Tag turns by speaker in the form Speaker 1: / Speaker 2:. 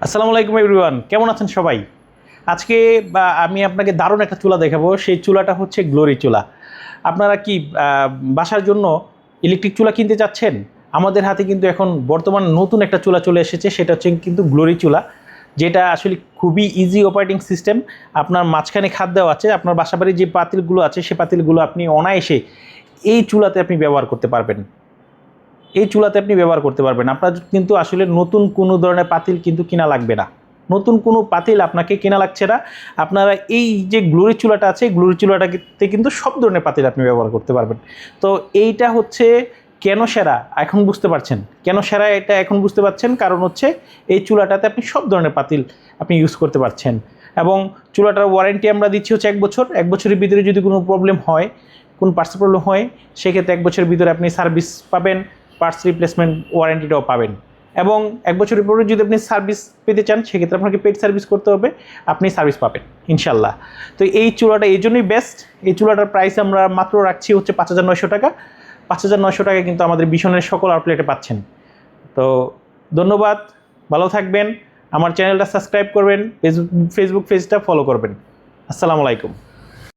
Speaker 1: আসসালামু আলাইকুম এভরিওয়ান, কেমন আছেন সবাই? আজকে আমি আপনাকে দারুণ একটা চুলা দেখাবো। সেই চুলাটা হচ্ছে গ্লোরি চুলা। আপনারা কি বাসার জন্য ইলেকট্রিক চুলা কিনতে চাচ্ছেন? আমাদের হাতে কিন্তু এখন বর্তমান নতুন একটা চুলা চলে এসেছে, সেটা হচ্ছে কিন্তু গ্লোরি চুলা, যেটা আসলে খুবই ইজি অপারেটিং সিস্টেম। আপনার মাঝখানে খাদ দেওয়া আছে, আপনার বাসাবাড়ির যে পাতিলগুলো আছে সে পাতিলগুলো আপনি অনায়াসে এই চুলাতে আপনি ব্যবহার করতে পারবেন। এই চুলাতে আপনি ব্যবহার করতে পারবেন। আপনার কিন্তু আসলে নতুন কোনো ধরনের পাতিল কিন্তু কিনা লাগবে না। নতুন কোনো পাতিল আপনাকে কেনা লাগছে না। আপনারা এই যে গ্লোরি চুলাটা আছে, গ্লোরি চুলাটাতে কিন্তু সব ধরনের পাতিল আপনি ব্যবহার করতে পারবেন। তো এইটা হচ্ছে কেন সেরা এখন বুঝতে পারছেন। কেন সেরা এটা এখন বুঝতে পারছেন, কারণ হচ্ছে এই চুলাটাতে আপনি সব ধরনের পাতিল আপনি ইউজ করতে পারছেন। এবং চুলাটার ওয়ারেন্টি আমরা দিচ্ছি হচ্ছে 1 বছর। 1 বছরের ভিতরে যদি কোনো প্রবলেম হয়, কোন পার্টসে প্রবলেম হয়, সেক্ষেত্রে 1 বছরের ভিতরে আপনি সার্ভিস পাবেন, পার্টস রিপ্লেসমেন্ট ওয়ারেন্টিটাও পাবেন। এবং 1 বছরের পরে যদি আপনি সার্ভিস পেতে চান, সেক্ষেত্রে আপনাকে পেড সার্ভিস করতে হবে, আপনি সার্ভিস পাবেন ইনশাল্লাহ। তো এই চুলাটা এই জন্যই বেস্ট। এই চুলাটার প্রাইস আমরা মাত্র রাখছি হচ্ছে 5,900 টাকা। 5,900 টাকা কিন্তু আমাদের ভীষণের সকল আউটলেটে পাচ্ছেন। তো ধন্যবাদ, ভালো থাকবেন। আমার চ্যানেলটা সাবস্ক্রাইব করবেন, ফেসবুক পেজটা ফলো করবেন। আসসালামু আলাইকুম।